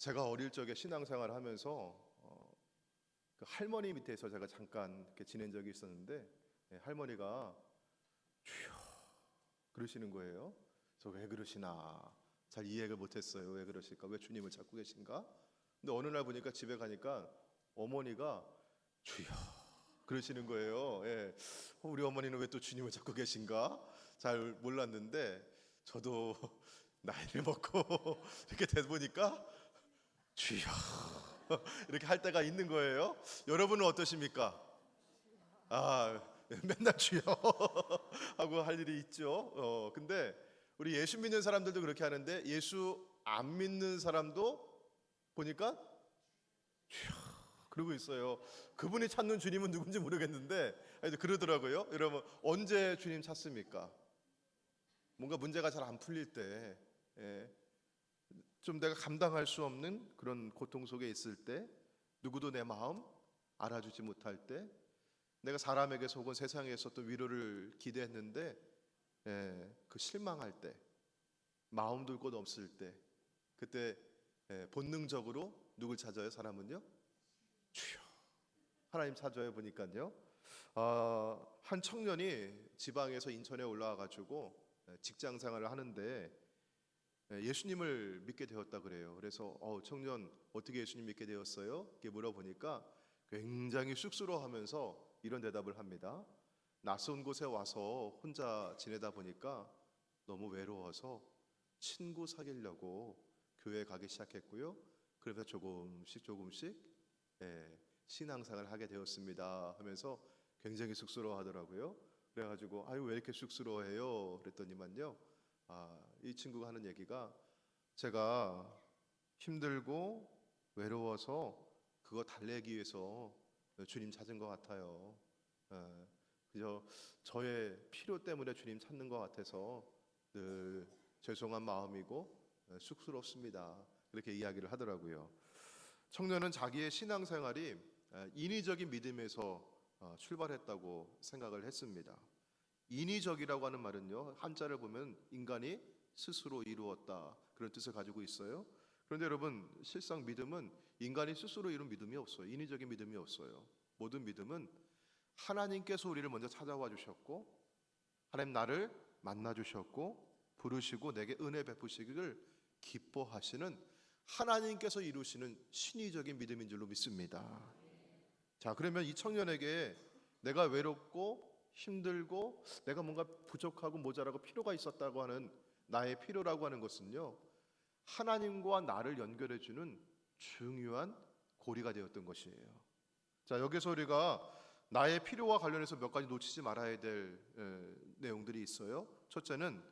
제가 어릴 적에 신앙생활을 하면서 그 할머니 밑에서 제가 잠깐 이렇게 지낸 적이 있었는데, 할머니가 주여 그러시는 거예요. 저 왜 그러시나 잘 이해를 못했어요. 왜 그러실까? 왜 주님을 찾고 계신가? 근데 어느 날 보니까 집에 가니까 어머니가 주여 그러시는 거예요. 예. 우리 어머니는 왜 또 주님을 찾고 계신가? 잘 몰랐는데 저도 나이를 먹고 이렇게 돼 보니까 주여 이렇게 할 때가 있는 거예요. 여러분은 어떠십니까? 맨날 주여 하고 할 일이 있죠. 근데 우리 예수 믿는 사람들도 그렇게 하는데, 예수 안 믿는 사람도 보니까 주여 그러고 있어요. 그분이 찾는 주님은 누군지 모르겠는데 그러더라고요. 여러분, 언제 주님 찾습니까? 뭔가 문제가 잘 안 풀릴 때, 좀 내가 감당할 수 없는 그런 고통 속에 있을 때, 누구도 내 마음 알아주지 못할 때, 내가 사람에게서 혹은 세상에서 또 위로를 기대했는데 그 실망할 때, 마음 둘 곳 없을 때, 그때 본능적으로 누굴 찾아요? 사람은요? 주여 하나님 찾아요. 보니까요, 한 청년이 지방에서 인천에 올라와 가지고 직장 생활을 하는데 예수님을 믿게 되었다 그래요. 그래서 청년 어떻게 예수님 믿게 되었어요? 이렇게 물어보니까 굉장히 쑥스러워하면서 이런 대답을 합니다. 낯선 곳에 와서 혼자 지내다 보니까 너무 외로워서 친구 사귀려고 교회에 가기 시작했고요. 그래서 조금씩 신앙생활을 하게 되었습니다 하면서 굉장히 쑥스러워하더라고요. 그래가지고 왜 이렇게 쑥스러워해요? 그랬더니만요, 이 친구가 하는 얘기가, 제가 힘들고 외로워서 그거 달래기 위해서 주님 찾은 것 같아요. 그저 저의 필요 때문에 주님 찾는 것 같아서 늘 죄송한 마음이고 쑥스럽습니다. 이렇게 이야기를 하더라고요. 청년은 자기의 신앙생활이 인위적인 믿음에서 출발했다고 생각을 했습니다. 인위적이라고 하는 말은요, 한자를 보면 인간이 스스로 이루었다, 그런 뜻을 가지고 있어요. 그런데 여러분, 실상 믿음은 인간이 스스로 이룬 믿음이 없어요. 인위적인 믿음이 없어요. 모든 믿음은 하나님께서 우리를 먼저 찾아와 주셨고, 하나님 나를 만나 주셨고 부르시고 내게 은혜 베푸시기를 기뻐하시는 하나님께서 이루시는 신위적인 믿음인 줄로 믿습니다. 자, 그러면 이 청년에게 내가 외롭고 힘들고 내가 뭔가 부족하고 모자라고 필요가 있었다고 하는 나의 필요라고 하는 것은요, 하나님과 나를 연결해 주는 중요한 고리가 되었던 것이에요. 자, 여기서 우리가 나의 필요와 관련해서 몇 가지 놓치지 말아야 될 내용들이 있어요. 첫째는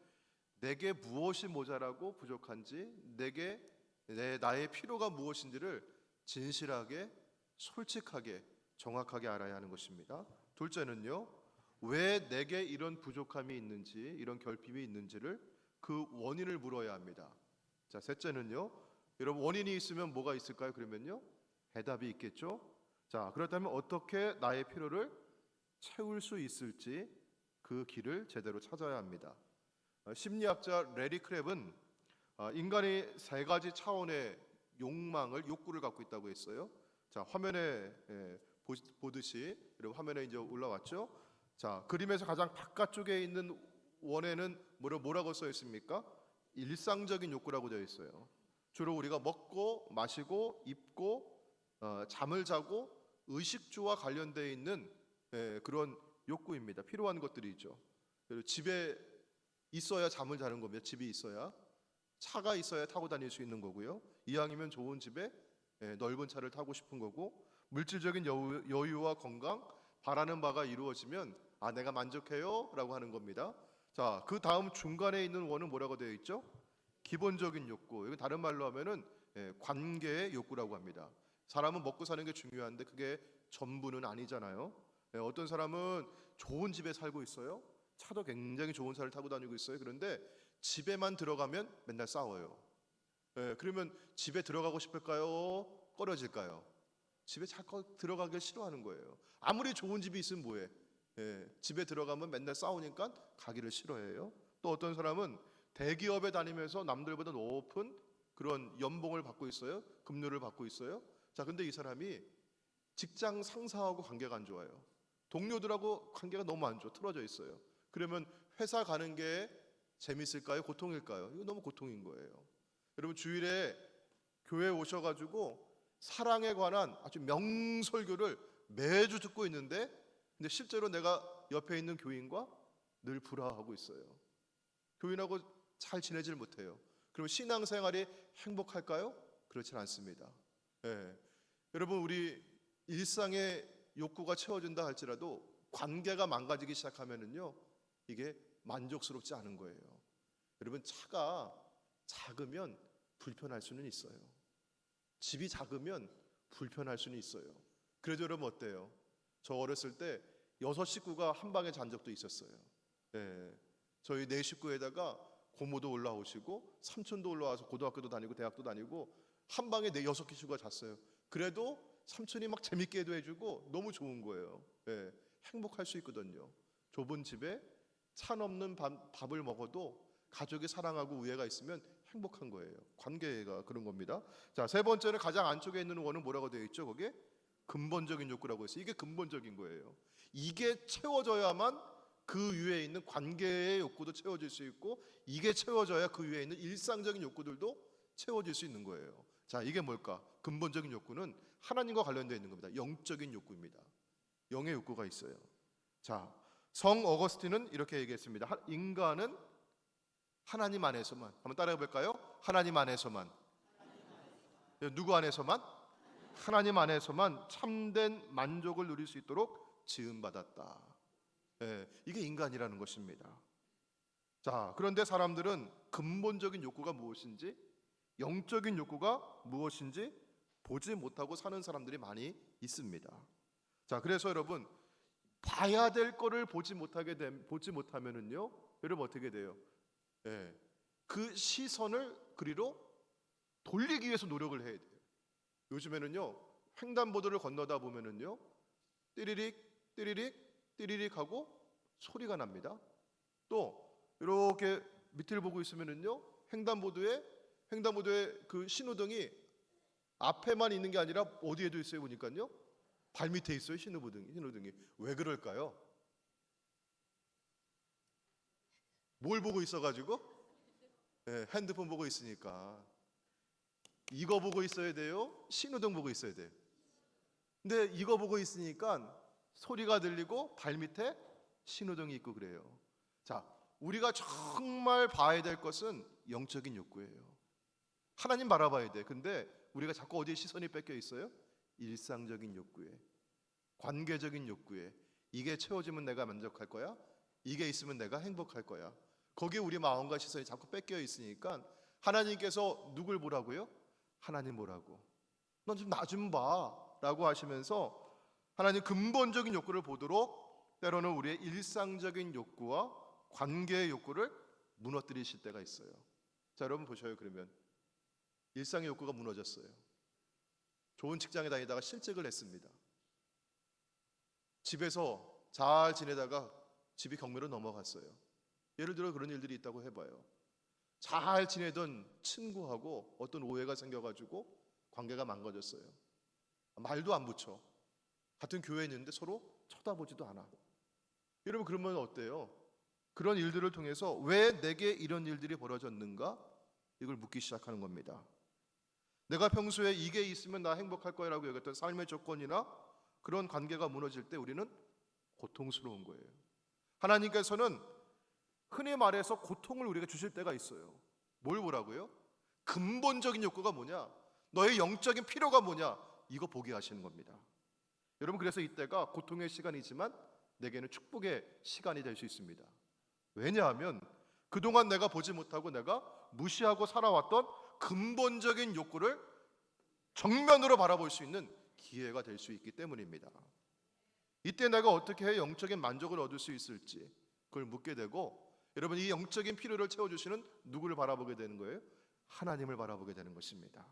내게 무엇이 모자라고 부족한지, 나의 필요가 무엇인지를 진실하게, 솔직하게, 정확하게 알아야 하는 것입니다. 둘째는요, 왜 내게 이런 부족함이 있는지, 이런 결핍이 있는지를 그 원인을 물어야 합니다. 자, 셋째는요, 여러분, 원인이 있으면 뭐가 있을까요? 그러면요, 해답이 있겠죠. 자, 그렇다면 어떻게 나의 필요를 채울 수 있을지 그 길을 제대로 찾아야 합니다. 심리학자 레리 크랩은 인간이 세 가지 차원의 욕구를 갖고 있다고 했어요. 자, 화면에 보듯이, 여러분 화면에 이제 올라왔죠. 자, 그림에서 가장 바깥쪽에 있는 원에는 뭐라고 써 있습니까? 일상적인 욕구라고 되어 있어요. 주로 우리가 먹고 마시고 입고 잠을 자고 의식주와 관련되어 있는 그런 욕구입니다. 필요한 것들이죠. 그리고 집에 있어야 잠을 자는 겁니다. 집이 있어야, 차가 있어야 타고 다닐 수 있는 거고요. 이왕이면 좋은 집에 넓은 차를 타고 싶은 거고, 물질적인 여유와 건강, 바라는 바가 이루어지면 내가 만족해요 라고 하는 겁니다. 자, 그 다음 중간에 있는 원은 뭐라고 되어 있죠? 기본적인 욕구. 이거 다른 말로 하면은 관계의 욕구라고 합니다. 사람은 먹고 사는 게 중요한데 그게 전부는 아니잖아요. 어떤 사람은 좋은 집에 살고 있어요. 차도 굉장히 좋은 차를 타고 다니고 있어요. 그런데 집에만 들어가면 맨날 싸워요. 그러면 집에 들어가고 싶을까요? 꺼려질까요? 집에 자꾸 들어가기 싫어하는 거예요. 아무리 좋은 집이 있으면 뭐해? 집에 들어가면 맨날 싸우니까 가기를 싫어해요. 또 어떤 사람은 대기업에 다니면서 남들보다 높은 그런 연봉을 받고 있어요. 급료를 받고 있어요. 자, 근데 이 사람이 직장 상사하고 관계가 안 좋아요. 동료들하고 관계가 너무 안 좋아. 틀어져 있어요. 그러면 회사 가는 게 재밌을까요? 고통일까요? 이거 너무 고통인 거예요. 여러분, 주일에 교회 오셔가지고 사랑에 관한 아주 명설교를 매주 듣고 있는데, 근데 실제로 내가 옆에 있는 교인과 늘 불화하고 있어요. 교인하고 잘 지내질 못해요. 그럼 신앙생활이 행복할까요? 그렇진 않습니다. 예. 여러분, 우리 일상의 욕구가 채워진다 할지라도 관계가 망가지기 시작하면은요, 이게 만족스럽지 않은 거예요. 여러분, 차가 작으면 불편할 수는 있어요. 집이 작으면 불편할 수는 있어요. 그래도 여러분 어때요? 저 어렸을 때 6식구가 한 방에 잔 적도 있었어요. 예. 저희 4식구에다가 고모도 올라오시고 삼촌도 올라와서 고등학교도 다니고 대학도 다니고 한 방에 6식구가 잤어요. 그래도 삼촌이 막 재밌게 해주고 너무 좋은 거예요. 예. 행복할 수 있거든요. 좁은 집에 찬 없는 밥을 먹어도 가족이 사랑하고 우애가 있으면 행복한 거예요. 관계가 그런 겁니다. 자, 세 번째는 가장 안쪽에 있는 원은 뭐라고 되어 있죠? 거기에 근본적인 욕구라고 했어요. 이게 근본적인 거예요. 이게 채워져야만 그 위에 있는 관계의 욕구도 채워질 수 있고, 이게 채워져야 그 위에 있는 일상적인 욕구들도 채워질 수 있는 거예요. 자, 이게 뭘까? 근본적인 욕구는 하나님과 관련되어 있는 겁니다. 영적인 욕구입니다. 영의 욕구가 있어요. 자, 성 어거스틴은 이렇게 얘기했습니다. 인간은 하나님 안에서만, 한번 따라해 볼까요? 하나님 안에서만. 누구 안에서만? 하나님 안에서만 참된 만족을 누릴 수 있도록 지음받았다. 예, 이게 인간이라는 것입니다. 자, 그런데 사람들은 근본적인 욕구가 무엇인지, 영적인 욕구가 무엇인지 보지 못하고 사는 사람들이 많이 있습니다. 자, 그래서 여러분, 봐야 될 거를 보지 못하면은요, 여러분 어떻게 돼요? 예, 그 시선을 그리로 돌리기 위해서 노력을 해야 돼요. 요즘에는요, 횡단보도를 건너다 보면은요, 띠리릭 띠리릭 띠리릭 하고 소리가 납니다. 또 이렇게 밑을 보고 있으면은요, 횡단보도에 그 신호등이 앞에만 있는 게 아니라 어디에도 있어요. 보니까요, 발 밑에 있어요. 신호등이. 왜 그럴까요? 뭘 보고 있어가지고? 네, 핸드폰 보고 있으니까. 이거 보고 있어야 돼요? 신호등 보고 있어야 돼요? 근데 이거 보고 있으니까 소리가 들리고 발 밑에 신호등이 있고 그래요. 자, 우리가 정말 봐야 될 것은 영적인 욕구예요. 하나님 바라봐야 돼. 근데 우리가 자꾸 어디에 시선이 뺏겨 있어요? 일상적인 욕구에, 관계적인 욕구에. 이게 채워지면 내가 만족할 거야? 이게 있으면 내가 행복할 거야. 거기에 우리 마음과 시선이 자꾸 뺏겨 있으니까 하나님께서 누굴 보라고요? 하나님 보라고. 넌 좀 나 좀 봐 라고 하시면서 하나님 근본적인 욕구를 보도록 때로는 우리의 일상적인 욕구와 관계의 욕구를 무너뜨리실 때가 있어요. 자, 여러분 보셔요. 그러면 일상의 욕구가 무너졌어요. 좋은 직장에 다니다가 실직을 했습니다. 집에서 잘 지내다가 집이 경매로 넘어갔어요. 예를 들어 그런 일들이 있다고 해봐요. 잘 지내던 친구하고 어떤 오해가 생겨가지고 관계가 망가졌어요. 말도 안 붙여. 같은 교회에 있는데 서로 쳐다보지도 않아. 여러분, 그러면 어때요? 그런 일들을 통해서 왜 내게 이런 일들이 벌어졌는가? 이걸 묻기 시작하는 겁니다. 내가 평소에 이게 있으면 나 행복할 거야 라고 여겼던 삶의 조건이나 그런 관계가 무너질 때 우리는 고통스러운 거예요. 하나님께서는 흔히 말해서 고통을 우리가 주실 때가 있어요. 뭘 보라고요? 근본적인 욕구가 뭐냐? 너의 영적인 필요가 뭐냐? 이거 보게 하시는 겁니다. 여러분, 그래서 이때가 고통의 시간이지만 내게는 축복의 시간이 될 수 있습니다. 왜냐하면 그동안 내가 보지 못하고 내가 무시하고 살아왔던 근본적인 욕구를 정면으로 바라볼 수 있는 기회가 될 수 있기 때문입니다. 이때 내가 어떻게 해 영적인 만족을 얻을 수 있을지 그걸 묻게 되고, 여러분, 이 영적인 필요를 채워주시는 누구를 바라보게 되는 거예요? 하나님을 바라보게 되는 것입니다.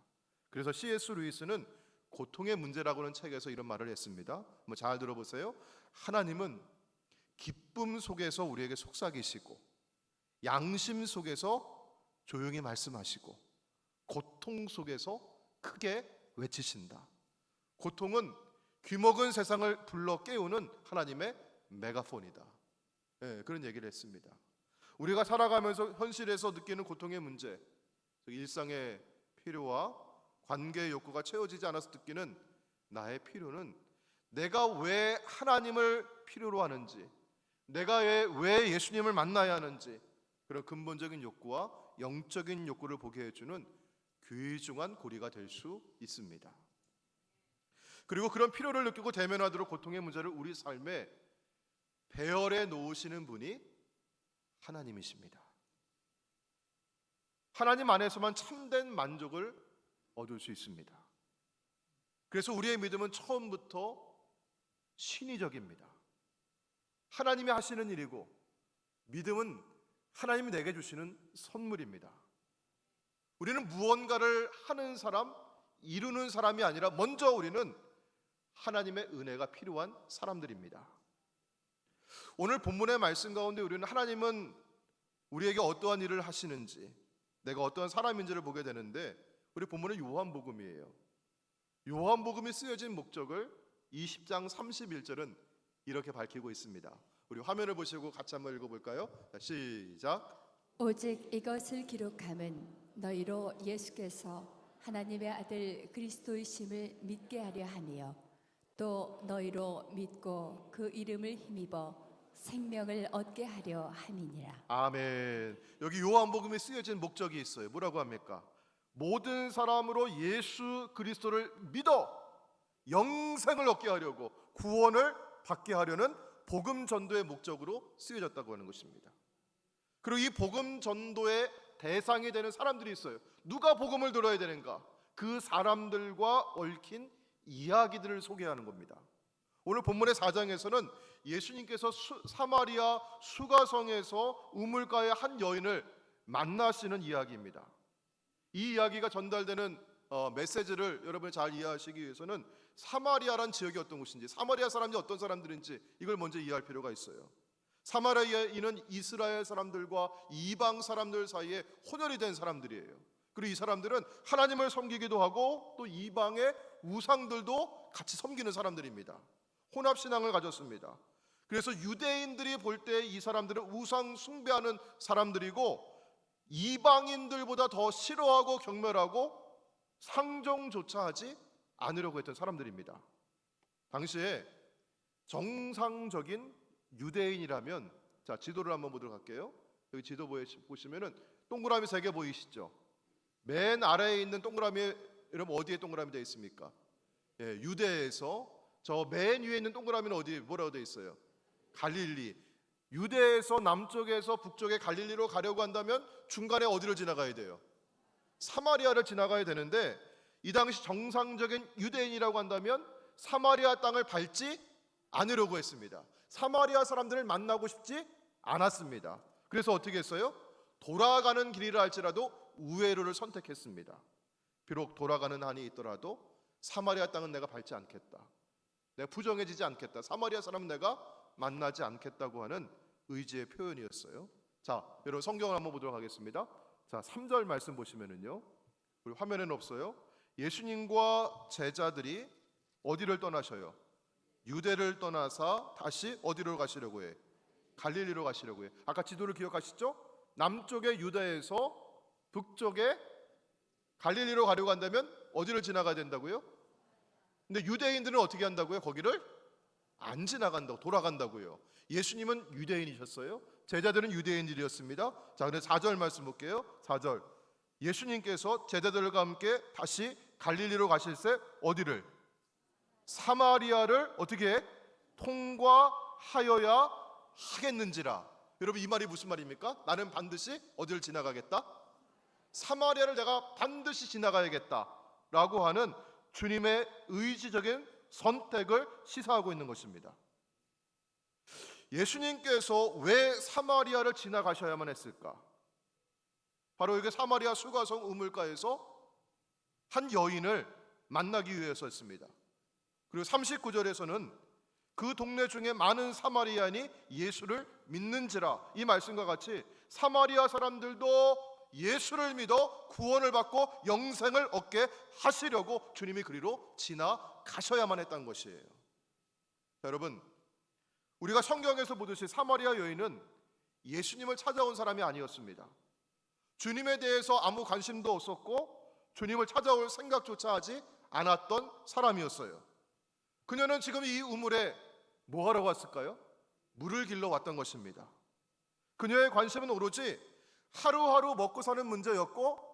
그래서 C.S. 루이스는 고통의 문제라고는 책에서 이런 말을 했습니다. 한번 잘 들어보세요. 하나님은 기쁨 속에서 우리에게 속삭이시고 양심 속에서 조용히 말씀하시고 고통 속에서 크게 외치신다. 고통은 귀먹은 세상을 불러 깨우는 하나님의 메가폰이다. 그런 얘기를 했습니다. 우리가 살아가면서 현실에서 느끼는 고통의 문제, 일상의 필요와 관계의 욕구가 채워지지 않아서 느끼는 나의 필요는 내가 왜 하나님을 필요로 하는지, 내가 왜 예수님을 만나야 하는지, 그런 근본적인 욕구와 영적인 욕구를 보게 해주는 귀중한 고리가 될 수 있습니다. 그리고 그런 필요를 느끼고 대면하도록 고통의 문제를 우리 삶에 배열해 놓으시는 분이 하나님이십니다. 하나님 안에서만 참된 만족을 얻을 수 있습니다. 그래서 우리의 믿음은 처음부터 신의적입니다. 하나님이 하시는 일이고, 믿음은 하나님이 내게 주시는 선물입니다. 우리는 무언가를 하는 사람, 이루는 사람이 아니라 먼저 우리는 하나님의 은혜가 필요한 사람들입니다. 오늘 본문의 말씀 가운데 우리는 하나님은 우리에게 어떠한 일을 하시는지, 내가 어떠한 사람인지를 보게 되는데, 우리 본문은 요한복음이에요. 요한복음이 쓰여진 목적을 20장 31절은 이렇게 밝히고 있습니다. 우리 화면을 보시고 같이 한번 읽어볼까요? 시작. 오직 이것을 기록함은 너희로 예수께서 하나님의 아들 그리스도이심을 믿게 하려 함이요 또 너희로 믿고 그 이름을 힘입어 생명을 얻게 하려 함이니라. 아멘. 여기 요한복음에 쓰여진 목적이 있어요. 뭐라고 합니까? 모든 사람으로 예수 그리스도를 믿어 영생을 얻게 하려고, 구원을 받게 하려는 복음 전도의 목적으로 쓰여졌다고 하는 것입니다. 그리고 이 복음 전도의 대상이 되는 사람들이 있어요. 누가 복음을 들어야 되는가? 그 사람들과 얽힌 이야기들을 소개하는 겁니다. 오늘 본문의 4장에서는 예수님께서 사마리아 수가성에서 우물가의 한 여인을 만나시는 이야기입니다. 이 이야기가 전달되는 메시지를 여러분이 잘 이해하시기 위해서는 사마리아란 지역이 어떤 곳인지, 사마리아 사람이 어떤 사람들인지 이걸 먼저 이해할 필요가 있어요. 사마리아인은 이스라엘 사람들과 이방 사람들 사이에 혼혈이 된 사람들이에요. 그리고 이 사람들은 하나님을 섬기기도 하고 또 이방의 우상들도 같이 섬기는 사람들입니다. 혼합신앙을 가졌습니다. 그래서 유대인들이 볼 때 이 사람들은 우상 숭배하는 사람들이고, 이방인들보다 더 싫어하고 경멸하고 상종조차 하지 않으려고 했던 사람들입니다. 당시에 정상적인 유대인이라면, 자, 지도를 한번 보도록 할게요. 여기 지도 보시면은 동그라미 3개 보이시죠? 맨 아래에 있는 동그라미, 여러분 어디에 동그라미 되어 있습니까? 유대에서, 저 맨 위에 있는 동그라미는 어디, 뭐라고 되어 있어요? 갈릴리. 유대에서 남쪽에서 북쪽에 갈릴리로 가려고 한다면 중간에 어디를 지나가야 돼요? 사마리아를 지나가야 되는데, 이 당시 정상적인 유대인이라고 한다면 사마리아 땅을 밟지 않으려고 했습니다. 사마리아 사람들을 만나고 싶지 않았습니다. 그래서 어떻게 했어요? 돌아가는 길이라 할지라도 우회로를 선택했습니다. 비록 돌아가는 한이 있더라도 사마리아 땅은 내가 밟지 않겠다, 내가 부정해지지 않겠다, 사마리아 사람은 내가 만나지 않겠다고 하는 의지의 표현이었어요. 자, 여러분 성경을 한번 보도록 하겠습니다. 자, 3절 말씀 보시면은요, 우리 화면에는 없어요. 예수님과 제자들이 어디를 떠나셔요? 유대를 떠나서 다시 어디로 가시려고 해? 갈릴리로 가시려고 해. 아까 지도를 기억하시죠? 남쪽의 유대에서 북쪽에 갈릴리로 가려고 한다면 어디를 지나가야 된다고요? 근데 유대인들은 어떻게 한다고요? 거기를 안 지나간다고, 돌아간다고요. 예수님은 유대인이셨어요. 제자들은 유대인들이었습니다. 자, 근데 4절 말씀 볼게요. 4절. 예수님께서 제자들과 함께 다시 갈릴리로 가실새 어디를? 사마리아를 어떻게 해? 통과하여야 하겠는지라. 여러분 이 말이 무슨 말입니까? 나는 반드시 어디를 지나가겠다? 사마리아를 내가 반드시 지나가야겠다 라고 하는 주님의 의지적인 선택을 시사하고 있는 것입니다. 예수님께서 왜 사마리아를 지나가셔야만 했을까? 바로 여기 사마리아 수가성 우물가에서 한 여인을 만나기 위해서였습니다. 그리고 39절에서는 그 동네 중에 많은 사마리아인이 예수를 믿는지라, 이 말씀과 같이 사마리아 사람들도 예수를 믿어 구원을 받고 영생을 얻게 하시려고 주님이 그리로 지나가셔야만 했다는 것이에요. 자, 여러분, 우리가 성경에서 보듯이 사마리아 여인은 예수님을 찾아온 사람이 아니었습니다. 주님에 대해서 아무 관심도 없었고 주님을 찾아올 생각조차 하지 않았던 사람이었어요. 그녀는 지금 이 우물에 뭐 하러 왔을까요? 물을 길러 왔던 것입니다. 그녀의 관심은 오로지 하루하루 먹고 사는 문제였고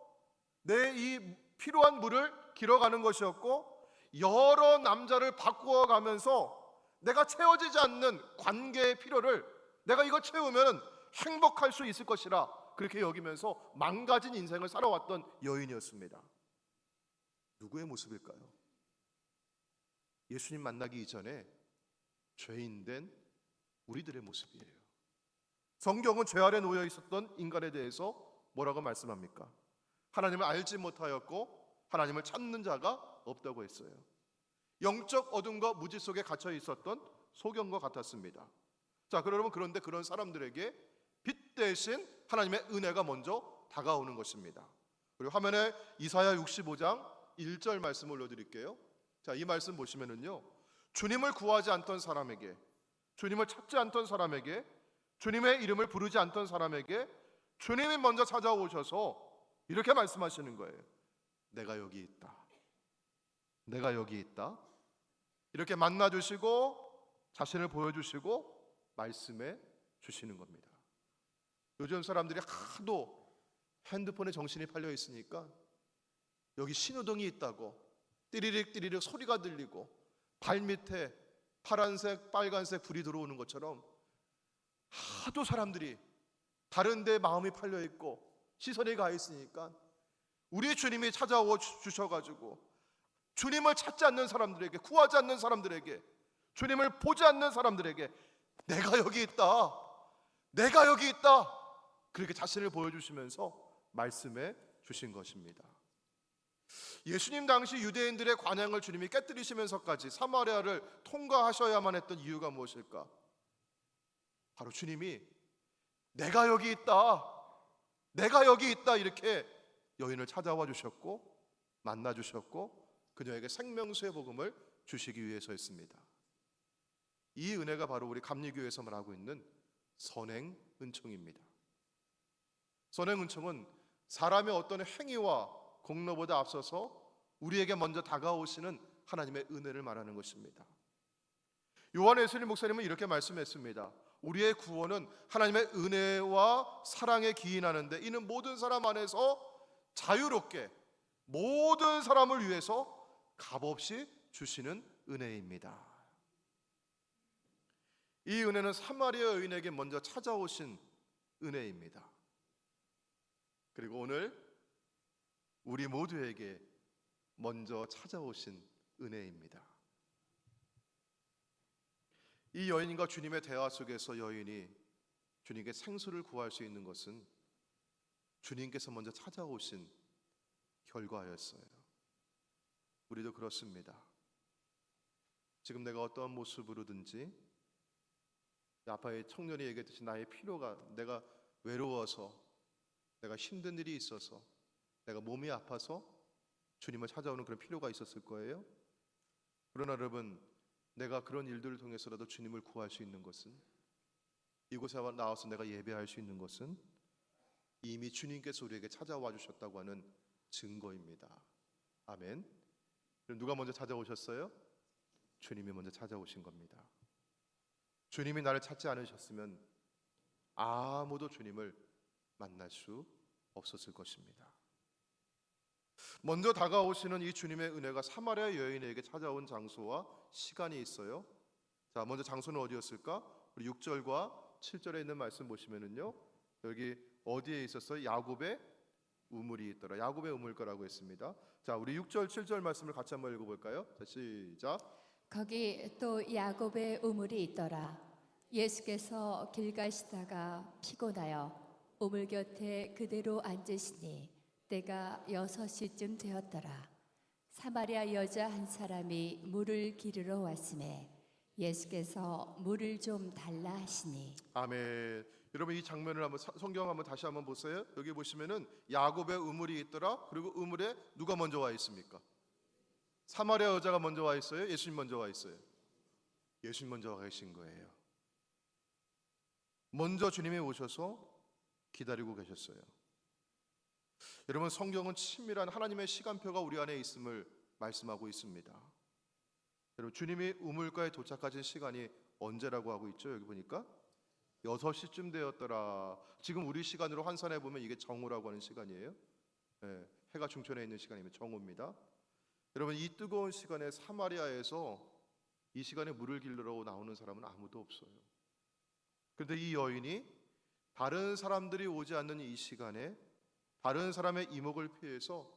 내 이 필요한 물을 길어가는 것이었고 여러 남자를 바꾸어 가면서 내가 채워지지 않는 관계의 필요를 내가 이거 채우면 행복할 수 있을 것이라 그렇게 여기면서 망가진 인생을 살아왔던 여인이었습니다. 누구의 모습일까요? 예수님 만나기 이전에 죄인된 우리들의 모습이에요. 성경은 죄 아래 놓여 있었던 인간에 대해서 뭐라고 말씀합니까? 하나님을 알지 못하였고 하나님을 찾는 자가 없다고 했어요. 영적 어둠과 무지 속에 갇혀 있었던 소경과 같았습니다. 자, 여러분, 그런데 그런 사람들에게 빛 대신 하나님의 은혜가 먼저 다가오는 것입니다. 그리고 화면에 이사야 65장 1절 말씀 올려드릴게요. 자, 이 말씀 보시면은요, 주님을 구하지 않던 사람에게, 주님을 찾지 않던 사람에게, 주님의 이름을 부르지 않던 사람에게 주님이 먼저 찾아오셔서 이렇게 말씀하시는 거예요. 내가 여기 있다. 내가 여기 있다. 이렇게 만나주시고 자신을 보여주시고 말씀해 주시는 겁니다. 요즘 사람들이 하도 핸드폰에 정신이 팔려 있으니까 여기 신호등이 있다고 띠리릭 띠리릭 소리가 들리고 발밑에 파란색 빨간색 불이 들어오는 것처럼 하도 사람들이 다른 데 마음이 팔려 있고 시선이 가 있으니까 우리 주님이 찾아와 주셔가지고 주님을 찾지 않는 사람들에게, 구하지 않는 사람들에게, 주님을 보지 않는 사람들에게 내가 여기 있다, 내가 여기 있다, 그렇게 자신을 보여주시면서 말씀해 주신 것입니다. 예수님 당시 유대인들의 관행을 주님이 깨뜨리시면서까지 사마리아를 통과하셔야만 했던 이유가 무엇일까? 바로 주님이 내가 여기 있다, 내가 여기 있다, 이렇게 여인을 찾아와 주셨고 만나 주셨고 그녀에게 생명수의 복음을 주시기 위해서였습니다. 이 은혜가 바로 우리 감리교회에서 말하고 있는 선행 은총입니다. 선행 은총은 사람의 어떤 행위와 공로보다 앞서서 우리에게 먼저 다가오시는 하나님의 은혜를 말하는 것입니다. 요한 웨슬리 목사님은 이렇게 말씀했습니다. 우리의 구원은 하나님의 은혜와 사랑에 기인하는데 이는 모든 사람 안에서 자유롭게 모든 사람을 위해서 값없이 주시는 은혜입니다. 이 은혜는 사마리아 여인에게 먼저 찾아오신 은혜입니다. 그리고 오늘 우리 모두에게 먼저 찾아오신 은혜입니다. 이 여인과 주님의 대화 속에서 여인이 주님께 생수를 구할 수 있는 것은 주님께서 먼저 찾아오신 결과였어요. 우리도 그렇습니다. 지금 내가 어떠한 모습으로든지 아빠의 청년이 얘기했듯이 나의 필요가, 내가 외로워서, 내가 힘든 일이 있어서, 내가 몸이 아파서 주님을 찾아오는 그런 필요가 있었을 거예요. 그러나 여러분, 내가 그런 일들을 통해서라도 주님을 구할 수 있는 것은, 이곳에 나와서 내가 예배할 수 있는 것은 이미 주님께서 우리에게 찾아와 주셨다고 하는 증거입니다. 아멘. 누가 먼저 찾아오셨어요? 주님이 먼저 찾아오신 겁니다. 주님이 나를 찾지 않으셨으면 아무도 주님을 만날 수 없었을 것입니다. 먼저 다가오시는 이 주님의 은혜가 사마리아 여인에게 찾아온 장소와 시간이 있어요. 자, 먼저 장소는 어디였을까? 우리 6절과 7절에 있는 말씀 보시면은요, 여기 어디에 있었어요? 야곱의 우물이 있더라. 야곱의 우물 거라고 했습니다. 자, 우리 6절 7절 말씀을 같이 한번 읽어볼까요? 자, 시작. 거기 또 야곱의 우물이 있더라. 예수께서 길 가시다가 피곤하여 우물 곁에 그대로 앉으시니 때가 6시쯤 되었더라. 사마리아 여자 한 사람이 물을 기르러 왔음에 예수께서 물을 좀 달라 하시니. 아멘. 여러분 이 장면을 한번 성경 한번 다시 한번 보세요. 여기 보시면은 야곱의 우물이 있더라. 그리고 우물에 누가 먼저 와 있습니까? 사마리아 여자가 먼저 와 있어요? 예수님 먼저 와 있어요? 예수님 먼저 와 계신 거예요. 먼저 주님이 오셔서 기다리고 계셨어요. 여러분 성경은 친밀한 하나님의 시간표가 우리 안에 있음을 말씀하고 있습니다. 여러분 주님이 우물가에 도착하신 시간이 언제라고 하고 있죠? 여기 보니까 6시쯤 되었더라. 지금 우리 시간으로 환산해 보면 이게 정오라고 하는 시간이에요. 예, 해가 중천에 있는 시간이면 정오입니다. 여러분 이 뜨거운 시간에 사마리아에서 이 시간에 물을 길러 나오는 사람은 아무도 없어요. 그런데 이 여인이 다른 사람들이 오지 않는 이 시간에 다른 사람의 이목을 피해서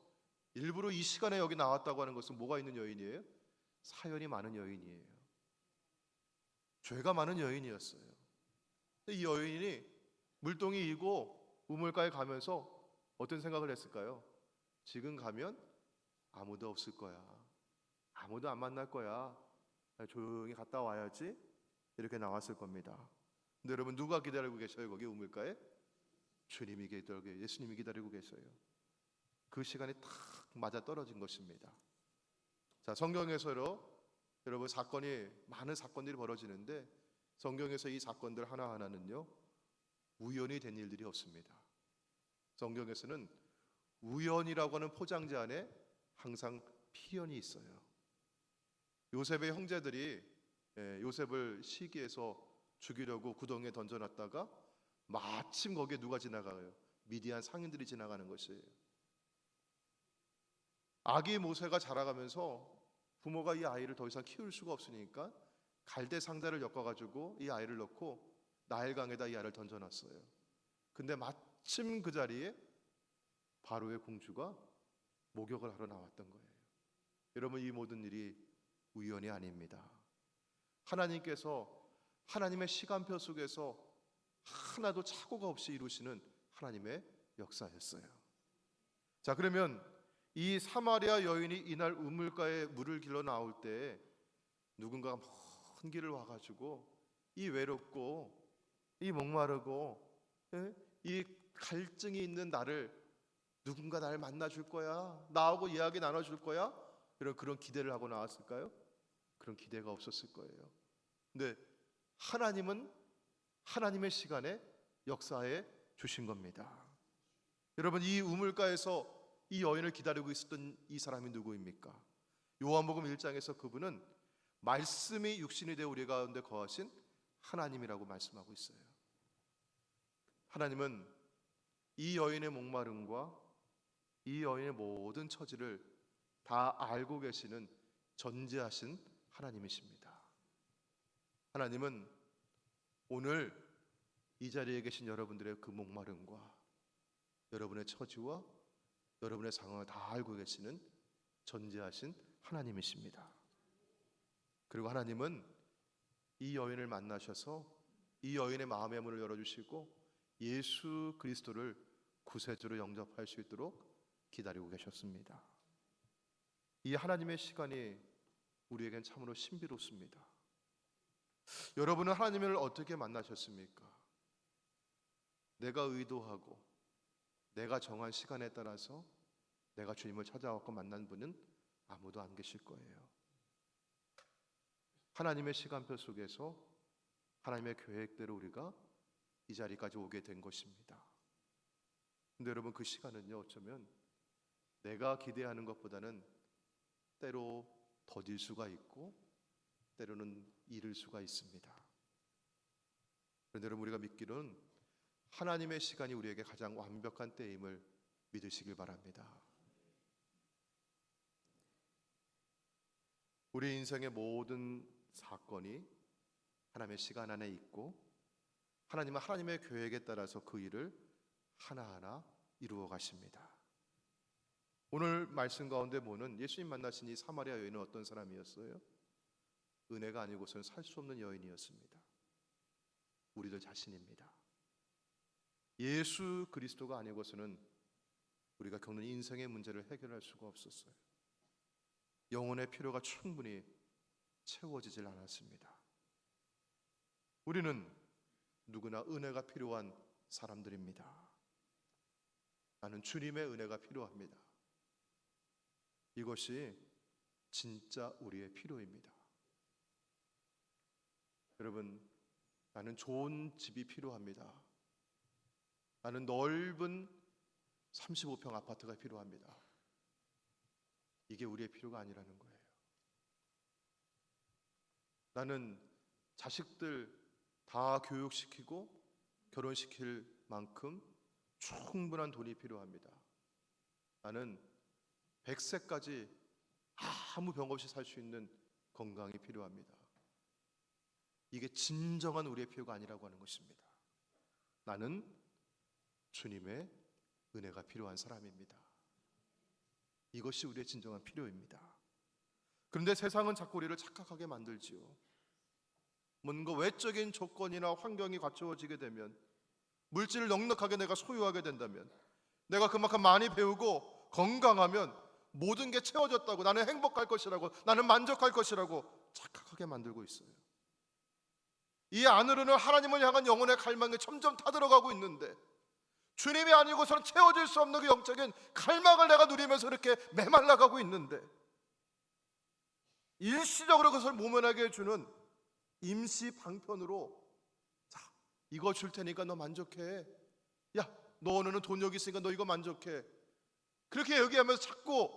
일부러 이 시간에 여기 나왔다고 하는 것은 뭐가 있는 여인이에요? 사연이 많은 여인이에요. 죄가 많은 여인이었어요. 이 여인이 물동이 이고 우물가에 가면서 어떤 생각을 했을까요? 지금 가면 아무도 없을 거야. 아무도 안 만날 거야. 조용히 갔다 와야지. 이렇게 나왔을 겁니다. 근데 여러분 누가 기다리고 계셔요? 거기 우물가에? 주님이 기다리고 예수님이 기다리고 계셔요. 그 시간이 딱 맞아 떨어진 것입니다. 자, 성경에서로 여러분 많은 사건들이 벌어지는데 성경에서 이 사건들 하나하나는요 우연이 된 일들이 없습니다. 성경에서는 우연이라고 하는 포장지 안에 항상 필연이 있어요. 요셉의 형제들이 요셉을 시기해서 죽이려고 구덩이에 던져놨다가 마침 거기에 누가 지나가요? 미디안 상인들이 지나가는 것이에요. 아기 모세가 자라가면서 부모가 이 아이를 더 이상 키울 수가 없으니까 갈대 상자를 엮어가지고 이 아이를 넣고 나일강에다 이 아이를 던져놨어요. 근데 마침 그 자리에 바로의 공주가 목욕을 하러 나왔던 거예요. 여러분 이 모든 일이 우연이 아닙니다. 하나님께서 하나님의 시간표 속에서 하나도 착오가 없이 이루시는 하나님의 역사였어요. 자, 그러면 이 사마리아 여인이 이날 우물가에 물을 길러 나올 때 누군가가 먼 길을 와가지고 이 외롭고 이 목마르고 이 갈증이 있는 나를 누군가 나를 만나줄 거야, 나하고 이야기 나눠줄 거야, 그런 기대를 하고 나왔을까요? 그런 기대가 없었을 거예요. 근데 하나님은 하나님의 시간에 역사해 주신 겁니다. 여러분 이 우물가에서 이 여인을 기다리고 있었던 이 사람이 누구입니까? 요한복음 1장에서 그분은 말씀이 육신이 되어 우리 가운데 거하신 하나님이라고 말씀하고 있어요. 하나님은 이 여인의 목마름과 이 여인의 모든 처지를 다 알고 계시는 전지하신 하나님이십니다. 하나님은 오늘 이 자리에 계신 여러분들의 그 목마름과 여러분의 처지와 여러분의 상황을 다 알고 계시는 전지하신 하나님이십니다. 그리고 하나님은 이 여인을 만나셔서 이 여인의 마음의 문을 열어주시고 예수 그리스도를 구세주로 영접할 수 있도록 기다리고 계셨습니다. 이 하나님의 시간이 우리에겐 참으로 신비롭습니다. 여러분은 하나님을 어떻게 만나셨습니까? 내가 의도하고 내가 정한 시간에 따라서 내가 주님을 찾아왔고 만난 분은 아무도 안 계실 거예요. 하나님의 시간표 속에서 하나님의 계획대로 우리가 이 자리까지 오게 된 것입니다. 근데 여러분 그 시간은요 어쩌면 내가 기대하는 것보다는 때로 더딜 수가 있고 때로는 이를 수가 있습니다. 그런데 여러분 우리가 믿기로는 하나님의 시간이 우리에게 가장 완벽한 때임을 믿으시길 바랍니다. 우리 인생의 모든 사건이 하나님의 시간 안에 있고 하나님은 하나님의 계획에 따라서 그 일을 하나하나 이루어 가십니다. 오늘 말씀 가운데 보는 예수님 만나신 이 사마리아 여인은 어떤 사람이었어요? 은혜가 아니고서는 살 수 없는 여인이었습니다. 우리들 자신입니다. 예수 그리스도가 아니고서는 우리가 겪는 인생의 문제를 해결할 수가 없었어요. 영혼의 필요가 충분히 채워지질 않았습니다. 우리는 누구나 은혜가 필요한 사람들입니다. 나는 주님의 은혜가 필요합니다. 이것이 진짜 우리의 필요입니다. 여러분, 나는 좋은 집이 필요합니다. 나는 넓은 35평 아파트가 필요합니다. 이게 우리의 필요가 아니라는 거예요. 나는 자식들 다 교육시키고 결혼시킬 만큼 충분한 돈이 필요합니다. 나는 100세까지 아무 병 없이 살 수 있는 건강이 필요합니다. 이게 진정한 우리의 필요가 아니라고 하는 것입니다. 나는 주님의 은혜가 필요한 사람입니다. 이것이 우리의 진정한 필요입니다. 그런데 세상은 자꾸 우리를 착각하게 만들지요. 뭔가 외적인 조건이나 환경이 갖추어지게 되면, 물질을 넉넉하게 내가 소유하게 된다면, 내가 그만큼 많이 배우고 건강하면 모든 게 채워졌다고, 나는 행복할 것이라고, 나는 만족할 것이라고 착각하게 만들고 있어요. 이 안으로는 하나님을 향한 영혼의 갈망이 점점 타들어가고 있는데, 주님이 아니고서는 채워질 수 없는 그 영적인 갈망을 내가 누리면서 이렇게 메말라가고 있는데, 일시적으로 그것을 모면하게 해주는 임시 방편으로, 자, 이거 줄 테니까 너 만족해. 야, 너 오늘은 돈 여기 있으니까 너 이거 만족해. 그렇게 얘기하면서 자꾸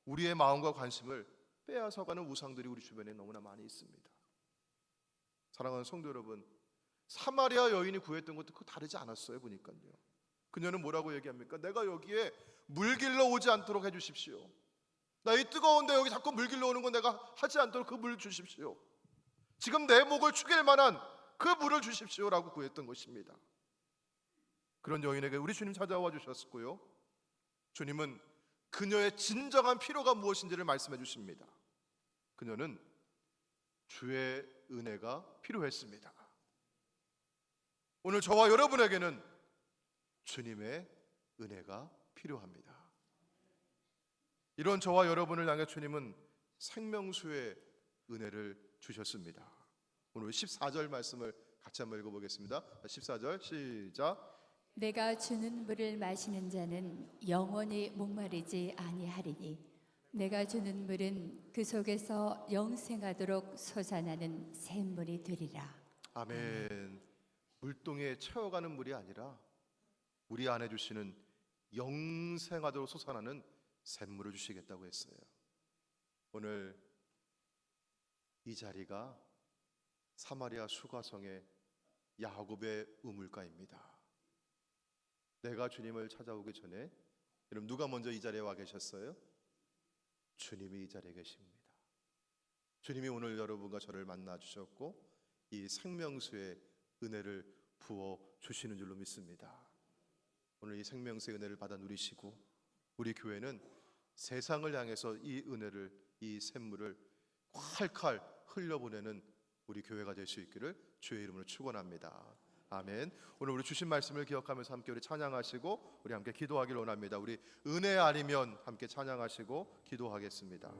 우리의 마음과 관심을 빼앗아가는 우상들이 우리 주변에 너무나 많이 있습니다. 사랑하는 성도 여러분, 사마리아 여인이 구했던 것도 그 다르지 않았어요. 보니까요, 그녀는 뭐라고 얘기합니까? 내가 여기에 물 길러 오지 않도록 해주십시오. 나 이 뜨거운데 여기 자꾸 물 길러 오는 건 내가 하지 않도록 그 물을 주십시오. 지금 내 목을 축일 만한 그 물을 주십시오라고 구했던 것입니다. 그런 여인에게 우리 주님 찾아와 주셨고요, 주님은 그녀의 진정한 필요가 무엇인지를 말씀해 주십니다. 그녀는 주의 은혜가 필요했습니다. 오늘 저와 여러분에게는 주님의 은혜가 필요합니다. 이런 저와 여러분을 향해 주님은 생명수의 은혜를 주셨습니다. 오늘 14절 말씀을 같이 한번 읽어보겠습니다. 14절 시작. 내가 주는 물을 마시는 자는 영원히 목마르지 아니하리니 내가 주는 물은 그 속에서 영생하도록 솟아나는 샘물이 되리라. 아멘. 물동에 채워가는 물이 아니라 우리 안에 주시는 영생하도록 솟아나는 샘물을 주시겠다고 했어요. 오늘 이 자리가 사마리아 수가성의 야곱의 우물가입니다. 내가 주님을 찾아오기 전에 여러분 누가 먼저 이 자리에 와 계셨어요? 주님이 이 자리에 계십니다. 주님이 오늘 여러분과 저를 만나 주셨고 이 생명수의 은혜를 부어 주시는 줄로 믿습니다. 오늘 이 생명수의 은혜를 받아 누리시고 우리 교회는 세상을 향해서 이 은혜를, 이 샘물을 콸콸 흘려보내는 우리 교회가 될 수 있기를 주의 이름으로 축원합니다. 아멘. 오늘 우리 주신 말씀을 기억하면서 함께 우리 찬양하시고 우리 함께 기도하기를 원합니다. 우리 은혜 아니면 함께 찬양하시고 기도하겠습니다.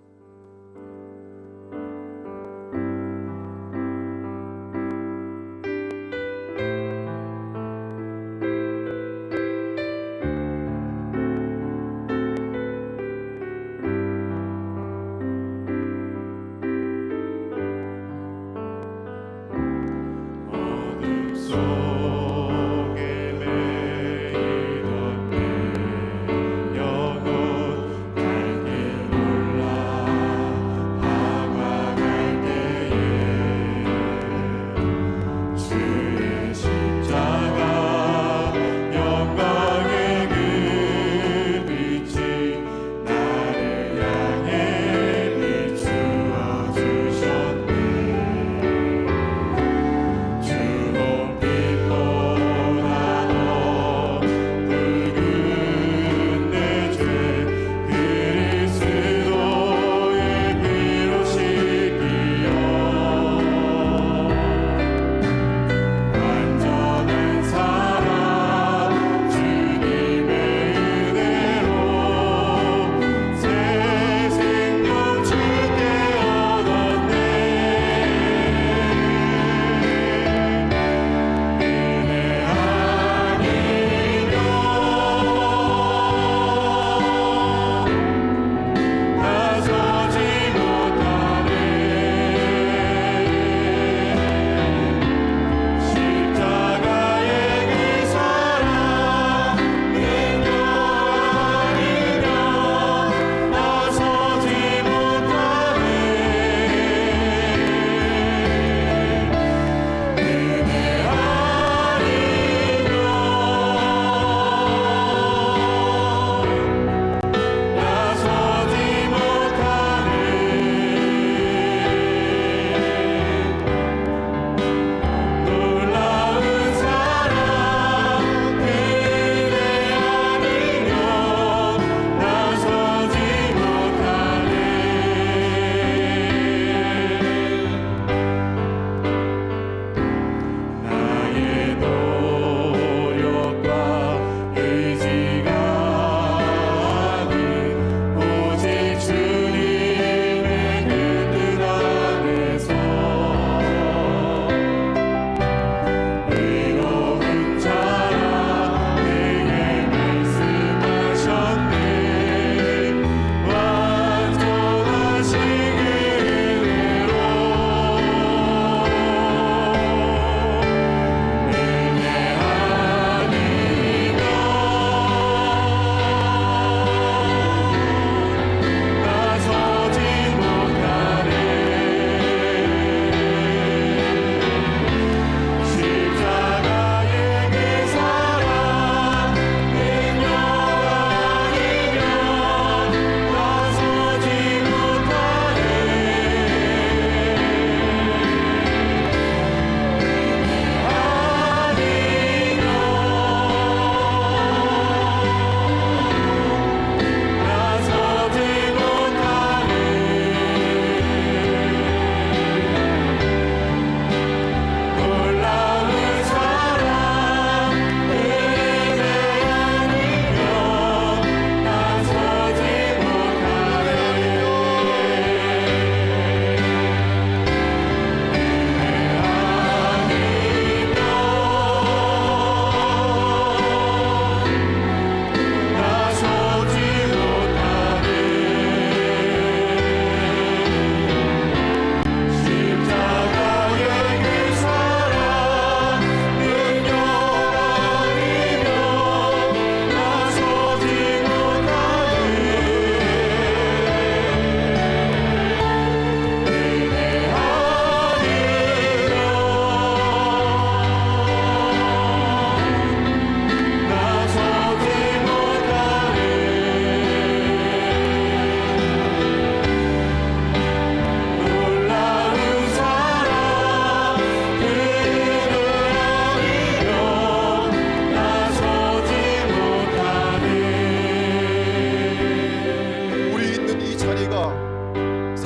영원 달게 올라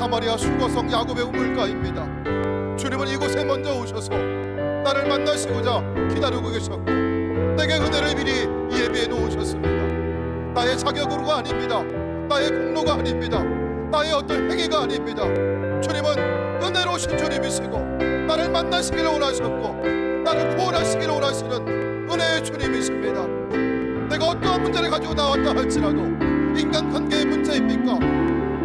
사마리아 수거성 야곱의 우물가입니다. 주님은 이곳에 먼저 오셔서 나를 만나시고자 기다리고 계셨고 내게 은혜를 미리 예비해 놓으셨습니다. 나의 자격으로가 아닙니다. 나의 공로가 아닙니다. 나의 어떤 행위가 아닙니다. 주님은 은혜로우신 주님이시고 나를 만나시기를 원하셨고 나를 구원하시기를 원하시는 은혜의 주님이십니다. 내가 어떠한 문제를 가지고 나왔다 할지라도 인간관계의 문제입니까?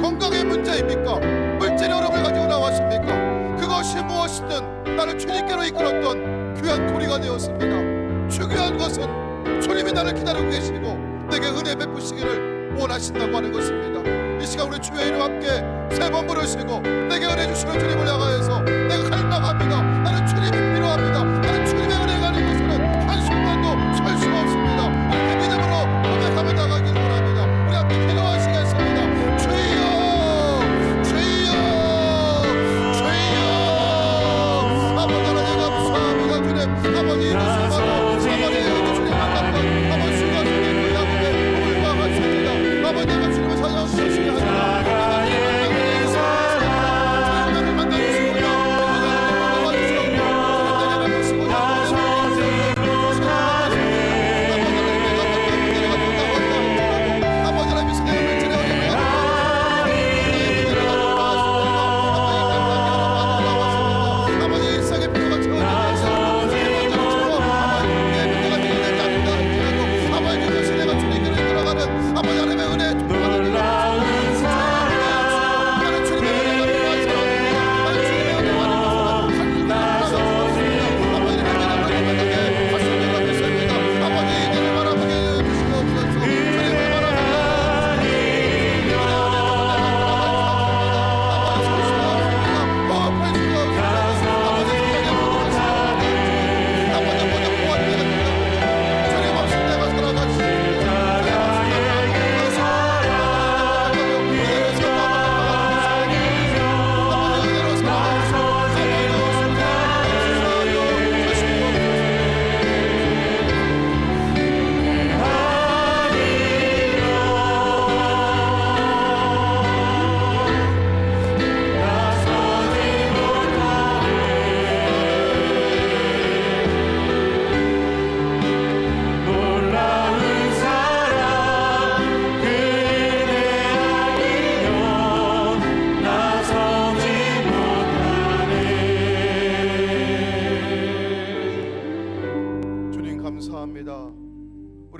건강의 문제입니까? 물질의 어려움을 가지고 나왔습니까? 그것이 무엇이든 나를 주님께로 이끌었던 귀한 고리가 되었습니다. 중요한 것은 주님이 나를 기다리고 계시고 내게 은혜 베푸시기를 원하신다고 하는 것입니다. 이 시간 우리 주의 이름 함께 세 번 부르시고 내게 은혜 주시는 주님을 향하여서 내가 갈망합니다. 나는 주님이 필요합니다. 나는 주님의 은혜가 아닌 것은 한순간도 설 수가 없습니다. 이렇게 믿음으로 고백하며 나가기를 원합니다. 우리 함께 기도하시겠습니다. 주여 주여 주여 아버지 하나님 감사합니다. 주님 아버지 이곳을 받고 사마리아에게 주님 만났던 아버지 수고하시는 그 야곱의 우물과 같습니다. 아버지 내가 주님을 찾아오시게 하시라.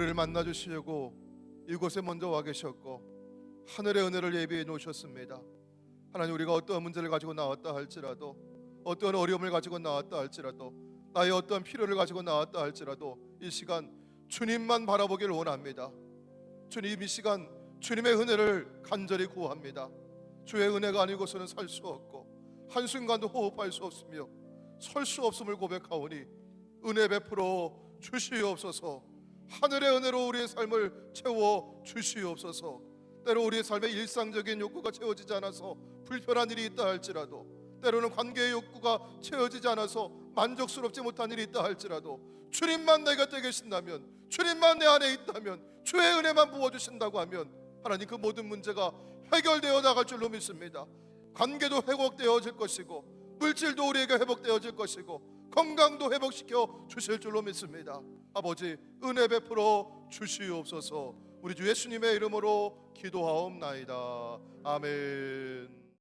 우리를 만나주시려고 이곳에 먼저 와 계셨고 하늘의 은혜를 예비해 놓으셨습니다. 하나님 우리가 어떠한 문제를 가지고 나왔다 할지라도 어떠한 어려움을 가지고 나왔다 할지라도 나의 어떠한 필요를 가지고 나왔다 할지라도 이 시간 주님만 바라보기를 원합니다. 주님 이 시간 주님의 은혜를 간절히 구합니다. 주의 은혜가 아니고서는 살 수 없고 한순간도 호흡할 수 없으며 설 수 없음을 고백하오니 은혜 베풀어 주시옵소서. 하늘의 은혜로 우리의 삶을 채워 주시옵소서. 때로 우리의 삶의 일상적인 욕구가 채워지지 않아서 불편한 일이 있다 할지라도 때로는 관계의 욕구가 채워지지 않아서 만족스럽지 못한 일이 있다 할지라도 주님만 내 곁에 계신다면 주님만 내 안에 있다면 주의 은혜만 부어주신다고 하면 하나님 그 모든 문제가 해결되어 나갈 줄로 믿습니다. 관계도 회복되어질 것이고 물질도 우리에게 회복되어질 것이고 건강도 회복시켜 주실 줄로 믿습니다. 아버지 은혜 베풀어 주시옵소서. 우리 주 예수님의 이름으로 기도하옵나이다. 아멘.